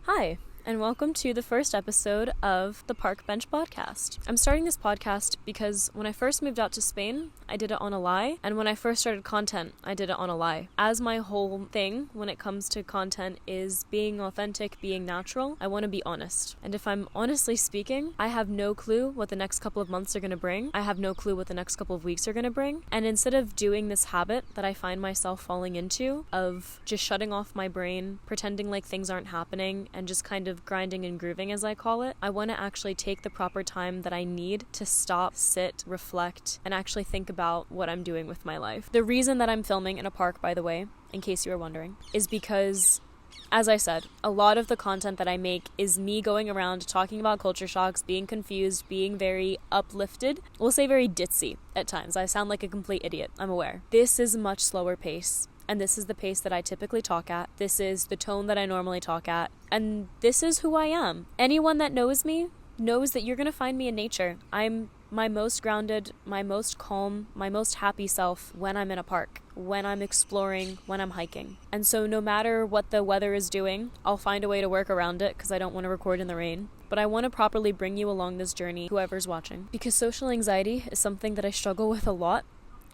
Hi, and welcome to the first episode of the Park Bench Podcast. I'm starting this podcast because when I first moved out to Spain, I did it on a lie, and when I first started content, I did it on a lie. As my whole thing when it comes to content is being authentic, being natural, I want to be honest. And if I'm honestly speaking, I have no clue what the next couple of months are going to bring. I have no clue what the next couple of weeks are going to bring. And instead of doing this habit that I find myself falling into of just shutting off my brain, pretending like things aren't happening, and just kind of grinding and grooving, as I call it, I want to actually take the proper time that I need to stop, sit, reflect, and actually think about what I'm doing with my life. The reason that I'm filming in a park, by the way, in case you were wondering, is because, as I said, a lot of the content that I make is me going around talking about culture shocks, being confused, being very uplifted. We'll say very ditzy at times. I sound like a complete idiot, I'm aware. This is a much slower pace. And this is the pace that I typically talk at. This is the tone that I normally talk at. And this is who I am. Anyone that knows me knows that you're going to find me in nature. I'm my most grounded, my most calm, my most happy self when I'm in a park, when I'm exploring, when I'm hiking. And so no matter what the weather is doing, I'll find a way to work around it because I don't want to record in the rain. But I want to properly bring you along this journey, whoever's watching. Because social anxiety is something that I struggle with a lot.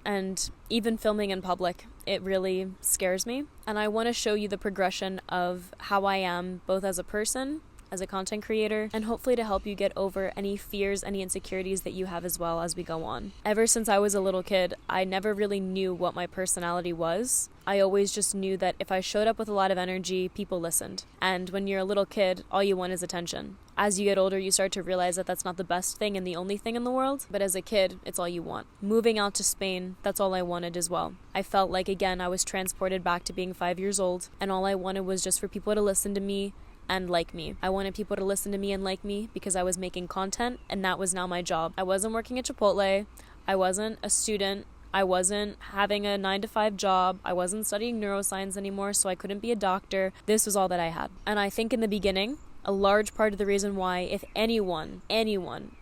And even filming in public, it really scares me. And I want to show you the progression of how I am, both as a person, as a content creator, and hopefully to help you get over any fears, any insecurities that you have as well as we go on. Ever since I was a little kid, I never really knew what my personality was. I always just knew that if I showed up with a lot of energy, people listened. And when you're a little kid, all you want is attention. As you get older, you start to realize that that's not the best thing and the only thing in the world. But as a kid, it's all you want. Moving out to Spain, that's all I wanted as well. I felt like, again, I was transported back to being 5 years old. And all I wanted was just for people to listen to me and like me. I wanted people to listen to me and like me because I was making content, and that was now my job. I wasn't working at Chipotle. I wasn't a student. I wasn't having a 9-to-5 job. I wasn't studying neuroscience anymore, so I couldn't be a doctor. This was all that I had. And I think in the beginning, a large part of the reason why, if anyone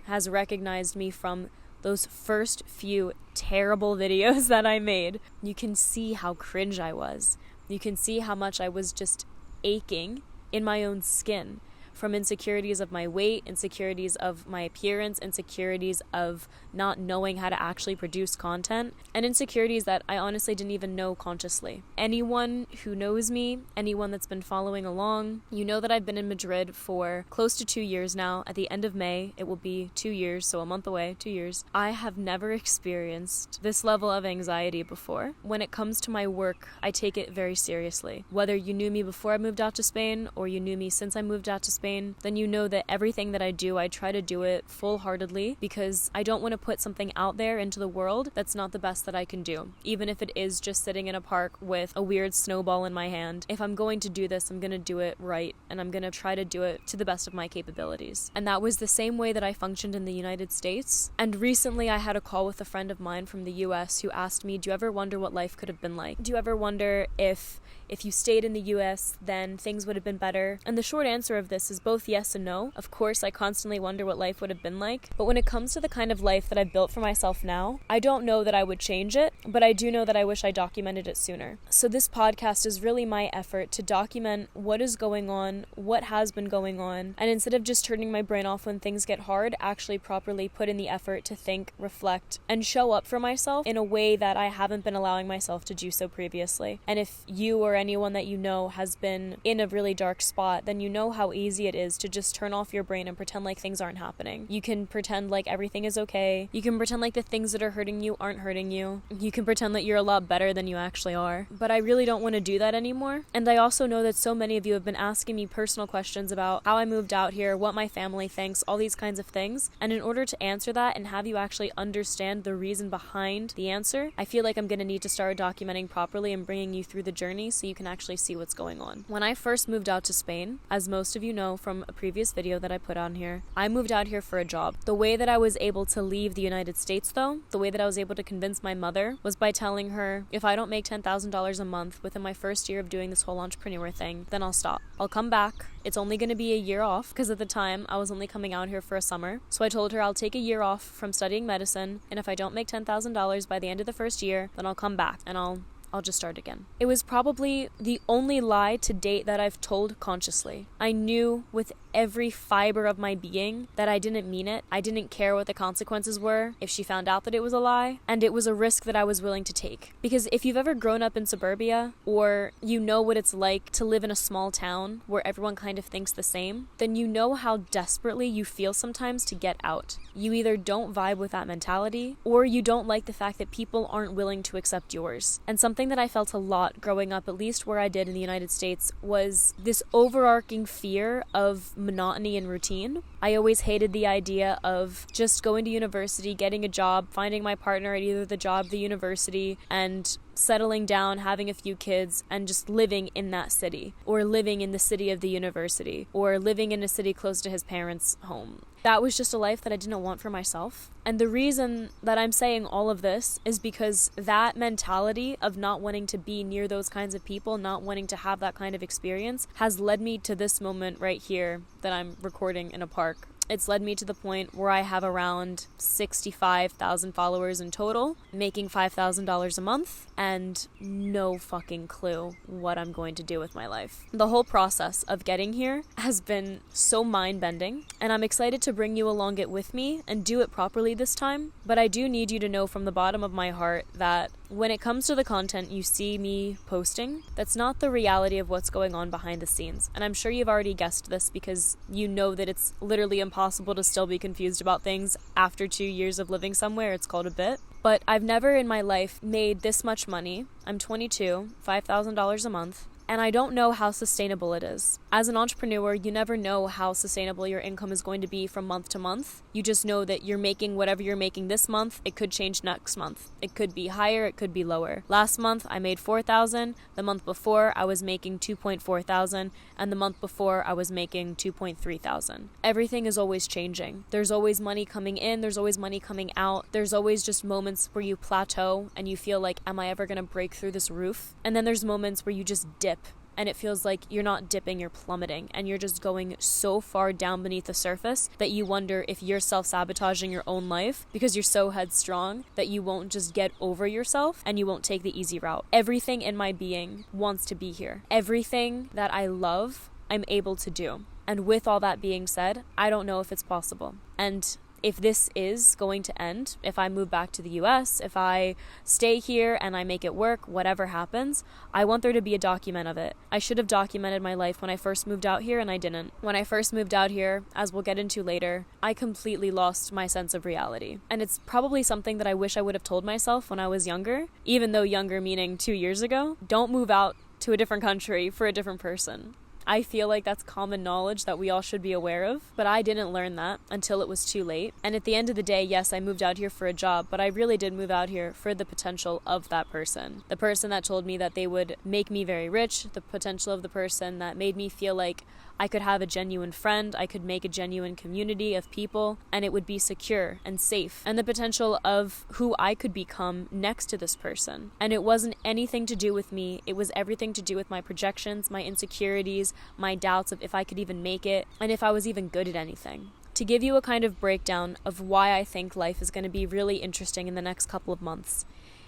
has recognized me from those first few terrible videos that I made, you can see how cringe I was. You can see how much I was just aching in my own skin from insecurities of my weight, insecurities of my appearance, insecurities of not knowing how to actually produce content, and insecurities that I honestly didn't even know consciously. Anyone who knows me, anyone that's been following along, you know that I've been in Madrid for close to 2 years now. At the end of May, it will be 2 years, so a month away, 2 years. I have never experienced this level of anxiety before. When it comes to my work, I take it very seriously. Whether you knew me before I moved out to Spain, or you knew me since I moved out to Spain, then you know that everything that I do, I try to do it full-heartedly because I don't want to put something out there into the world that's not the best that I can do. Even if it is just sitting in a park with a weird snowball in my hand, if I'm going to do this, I'm going to do it right, and I'm going to try to do it to the best of my capabilities. And that was the same way that I functioned in the United States. And recently I had a call with a friend of mine from the US who asked me, do you ever wonder what life could have been like? Do you ever wonder if you stayed in the US, then things would have been better? And the short answer of this is both yes and no. Of course, I constantly wonder what life would have been like. But when it comes to the kind of life that I built for myself now, I don't know that I would change it, but I do know that I wish I documented it sooner. So this podcast is really my effort to document what is going on, what has been going on, and instead of just turning my brain off when things get hard, actually properly put in the effort to think, reflect, and show up for myself in a way that I haven't been allowing myself to do so previously. And if you or anyone that you know has been in a really dark spot, then you know how easy it is to just turn off your brain and pretend like things aren't happening. You can pretend like everything is okay. You can pretend like the things that are hurting you aren't hurting you. You can pretend that you're a lot better than you actually are. But I really don't want to do that anymore. And I also know that so many of you have been asking me personal questions about how I moved out here, what my family thinks, all these kinds of things. And in order to answer that and have you actually understand the reason behind the answer, I feel like I'm going to need to start documenting properly and bringing you through the journey so you can actually see what's going on. When I first moved out to Spain, as most of you know from a previous video that I put on here, I moved out here for a job. The way that I was able to leave the United States though, the way that I was able to convince my mother was by telling her, if I don't make $10,000 a month within my first year of doing this whole entrepreneur thing, then I'll stop. I'll come back. It's only going to be a year off because at the time I was only coming out here for a summer. So I told her I'll take a year off from studying medicine, and if I don't make $10,000 by the end of the first year, then I'll come back and I'll I'll just start again. It was probably the only lie to date that I've told consciously. I knew with every fiber of my being that I didn't mean it. I didn't care what the consequences were if she found out that it was a lie, and it was a risk that I was willing to take. Because if you've ever grown up in suburbia, or you know what it's like to live in a small town where everyone kind of thinks the same, then you know how desperately you feel sometimes to get out. You either don't vibe with that mentality, or you don't like the fact that people aren't willing to accept yours. And something that I felt a lot growing up, at least where I did in the United States, was this overarching fear of monotony and routine. I always hated the idea of just going to university, getting a job, finding my partner at either the job, the university, and settling down, having a few kids, and just living in that city, or living in the city of the university, or living in a city close to his parents' home. That was just a life that I didn't want for myself. And the reason that I'm saying all of this is because that mentality of not wanting to be near those kinds of people, not wanting to have that kind of experience, has led me to this moment right here that I'm recording in a park. It's led me to the point where I have around 65,000 followers in total, making $5,000 a month, and no fucking clue what I'm going to do with my life. The whole process of getting here has been so mind-bending, and I'm excited to bring you along it with me and do it properly this time. But I do need you to know from the bottom of my heart that when it comes to the content you see me posting, that's not the reality of what's going on behind the scenes. And I'm sure you've already guessed this because you know that it's literally impossible to still be confused about things after 2 years of living somewhere. It's called a bit. But I've never in my life made this much money. I'm 22, $5,000 a month. And I don't know how sustainable it is. As an entrepreneur, you never know how sustainable your income is going to be from month to month. You just know that you're making whatever you're making this month. It could change next month. It could be higher, it could be lower. Last month, I made $4,000. The month before, I was making $2,400. And the month before, I was making $2,300. Everything is always changing. There's always money coming in. There's always money coming out. There's always just moments where you plateau and you feel like, am I ever going to break through this roof? And then there's moments where you just dip. And it feels like you're not dipping, you're plummeting, and you're just going so far down beneath the surface that you wonder if you're self-sabotaging your own life because you're so headstrong that you won't just get over yourself and you won't take the easy route. Everything in my being wants to be here. Everything that I love, I'm able to do. And with all that being said, I don't know if it's possible. And if this is going to end, if I move back to the US, if I stay here and I make it work, whatever happens, I want there to be a document of it. I should have documented my life when I first moved out here, and I didn't. When I first moved out here, as we'll get into later, I completely lost my sense of reality. And it's probably something that I wish I would have told myself when I was younger, even though younger meaning 2 years ago. Don't move out to a different country for a different person. I feel like that's common knowledge that we all should be aware of, but I didn't learn that until it was too late. And at the end of the day, yes, I moved out here for a job, but I really did move out here for the potential of that person. The person that told me that they would make me very rich, the potential of the person that made me feel like I could have a genuine friend, I could make a genuine community of people, and it would be secure and safe, and the potential of who I could become next to this person. And it wasn't anything to do with me, it was everything to do with my projections, my insecurities, my doubts of if I could even make it, and if I was even good at anything. To give you a kind of breakdown of why I think life is going to be really interesting in the next couple of months,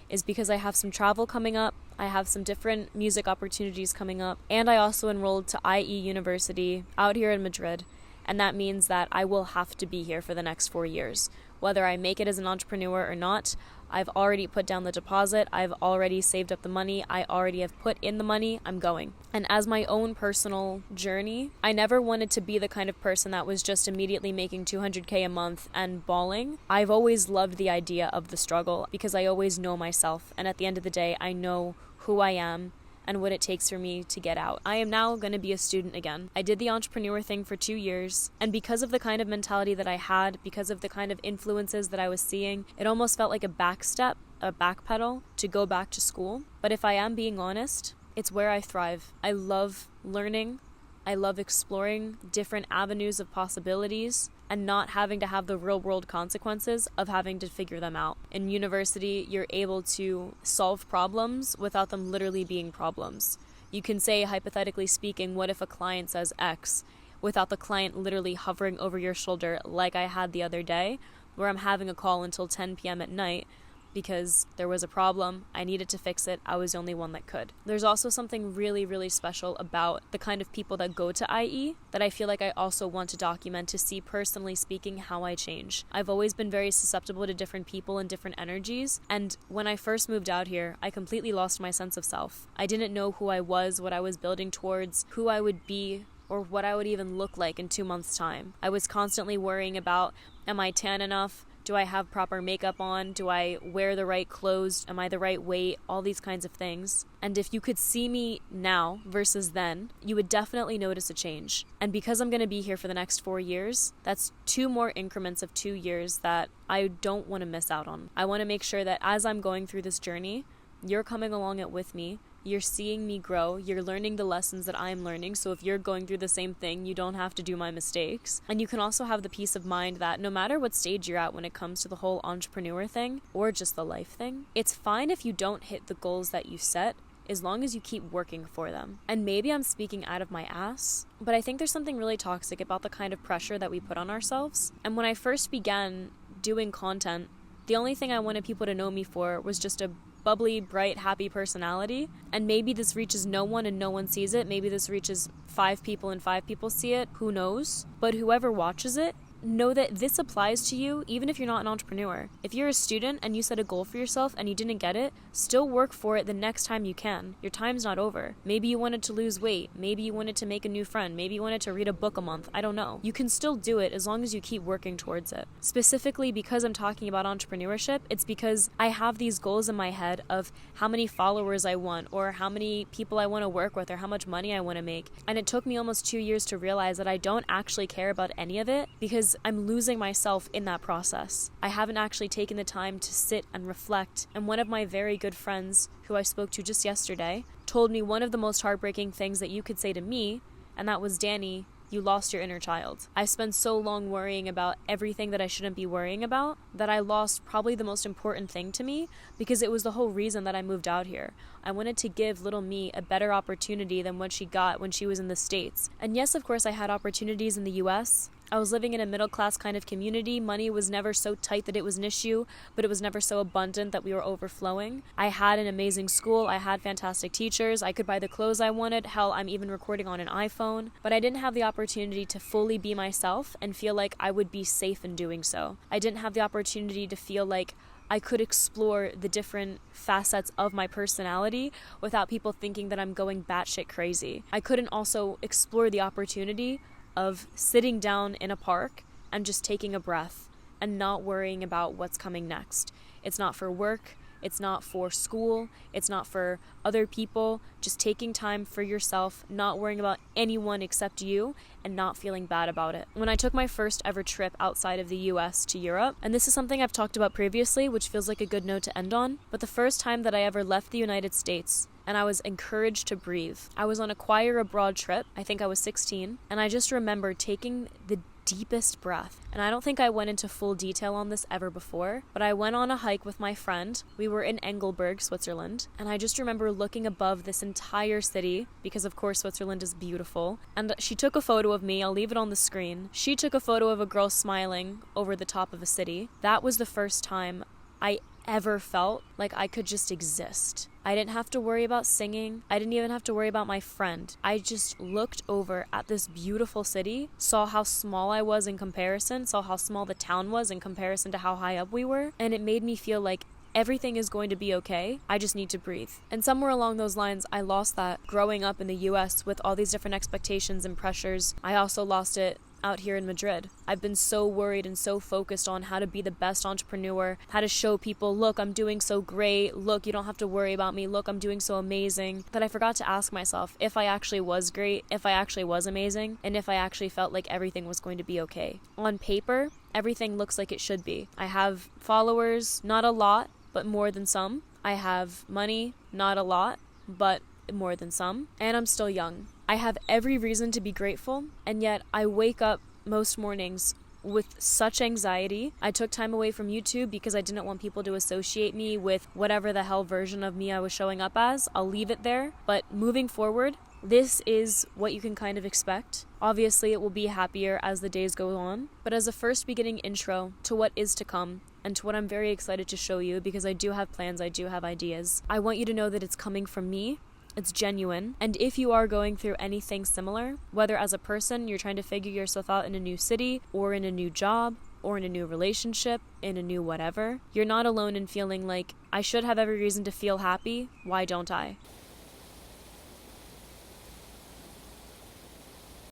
is because I have some travel coming up, I have some different music opportunities coming up, and I also enrolled to IE University out here in Madrid, and that means that I will have to be here for the next 4 years. Whether I make it as an entrepreneur or not, I've already put down the deposit, I've already saved up the money, I already have put in the money, I'm going. And as my own personal journey, I never wanted to be the kind of person that was just immediately making $200K a month and bawling. I've always loved the idea of the struggle because I always know myself, and at the end of the day, I know who I am and what it takes for me to get out. I am now going to be a student again. I did the entrepreneur thing for 2 years, and because of the kind of mentality that I had, because of the kind of influences that I was seeing, it almost felt like a backpedal to go back to school. But if I am being honest, it's where I thrive. I love learning. I love exploring different avenues of possibilities and not having to have the real world consequences of having to figure them out. In university, you're able to solve problems without them literally being problems. You can say, hypothetically speaking, what if a client says X, without the client literally hovering over your shoulder like I had the other day, where I'm having a call until 10 p.m. at night, because there was a problem, I needed to fix it, I was the only one that could. There's also something really, really special about the kind of people that go to IE that I feel like I also want to document to see, personally speaking, how I change. I've always been very susceptible to different people and different energies, and when I first moved out here, I completely lost my sense of self. I didn't know who I was, what I was building towards, who I would be, or what I would even look like in 2 months' time. I was constantly worrying about, am I tan enough? Do I have proper makeup on? Do I wear the right clothes? Am I the right weight? All these kinds of things. And if you could see me now versus then, you would definitely notice a change. And because I'm going to be here for the next 4 years, that's 2 more increments of 2 years that I don't want to miss out on. I want to make sure that as I'm going through this journey, you're coming along it with me. You're seeing me grow. You're learning the lessons that I'm learning. So if you're going through the same thing, you don't have to do my mistakes. And you can also have the peace of mind that no matter what stage you're at when it comes to the whole entrepreneur thing or just the life thing, it's fine if you don't hit the goals that you set, as long as you keep working for them. And maybe I'm speaking out of my ass, but I think there's something really toxic about the kind of pressure that we put on ourselves. And when I first began doing content, the only thing I wanted people to know me for was just a bubbly, bright, happy personality. And maybe this reaches no one and no one sees it. Maybe this reaches 5 people and 5 people see it. Who knows? But whoever watches it, know that this applies to you even if you're not an entrepreneur. If you're a student and you set a goal for yourself and you didn't get it, still work for it the next time you can. Your time's not over. Maybe you wanted to lose weight. Maybe you wanted to make a new friend. Maybe you wanted to read a book a month. I don't know. You can still do it as long as you keep working towards it. Specifically because I'm talking about entrepreneurship, it's because I have these goals in my head of how many followers I want, or how many people I want to work with, or how much money I want to make. And it took me almost 2 years to realize that I don't actually care about any of it because I'm losing myself in that process. I haven't actually taken the time to sit and reflect. And one of my very good friends, who I spoke to just yesterday, told me one of the most heartbreaking things that you could say to me, and that was, Danny, you lost your inner child. I spent so long worrying about everything that I shouldn't be worrying about that I lost probably the most important thing to me, because it was the whole reason that I moved out here. I wanted to give little me a better opportunity than what she got when she was in the States. And yes, of course, I had opportunities in the US. I was living in a middle-class kind of community. Money was never so tight that it was an issue, but it was never so abundant that we were overflowing. I had an amazing school. I had fantastic teachers. I could buy the clothes I wanted. Hell, I'm even recording on an iPhone. But I didn't have the opportunity to fully be myself and feel like I would be safe in doing so. I didn't have the opportunity to feel like I could explore the different facets of my personality without people thinking that I'm going batshit crazy. I couldn't also explore the opportunity of sitting down in a park and just taking a breath and not worrying about what's coming next. It's not for work, it's not for school, it's not for other people. Just taking time for yourself, not worrying about anyone except you, and not feeling bad about it. When I took my first ever trip outside of the US to Europe, and this is something I've talked about previously, which feels like a good note to end on, but the first time that I ever left the United States, and I was encouraged to breathe. I was on a choir abroad trip. I think I was 16. And I just remember taking the deepest breath. And I don't think I went into full detail on this ever before, but I went on a hike with my friend. We were in Engelberg, Switzerland. And I just remember looking above this entire city, because of course Switzerland is beautiful. And she took a photo of me. I'll leave it on the screen. She took a photo of a girl smiling over the top of a city. That was the first time I ever felt like I could just exist. I didn't have to worry about singing. I didn't even have to worry about my friend. I just looked over at this beautiful city, saw how small I was in comparison, saw how small the town was in comparison to how high up we were, and it made me feel like everything is going to be okay. I just need to breathe. And somewhere along those lines, I lost that growing up in the US with all these different expectations and pressures. I also lost it out here in Madrid. I've been so worried and so focused on how to be the best entrepreneur, how to show people, look, I'm doing so great, look, you don't have to worry about me, look, I'm doing so amazing, that I forgot to ask myself if I actually was great, if I actually was amazing, and if I actually felt like everything was going to be okay. On paper, everything looks like it should be. I have followers, not a lot, but more than some. I have money, not a lot, but more than some. And I'm still young. I have every reason to be grateful, and yet I wake up most mornings with such anxiety. I took time away from YouTube because I didn't want people to associate me with whatever the hell version of me I was showing up as. I'll leave it there. But moving forward, this is what you can kind of expect. Obviously, it will be happier as the days go on, but as a first beginning intro to what is to come and to what I'm very excited to show you, because I do have plans, I do have ideas, I want you to know that it's coming from me. It's genuine. And if you are going through anything similar, whether as a person you're trying to figure yourself out in a new city or in a new job or in a new relationship, in a new whatever, you're not alone in feeling like, I should have every reason to feel happy. Why don't I?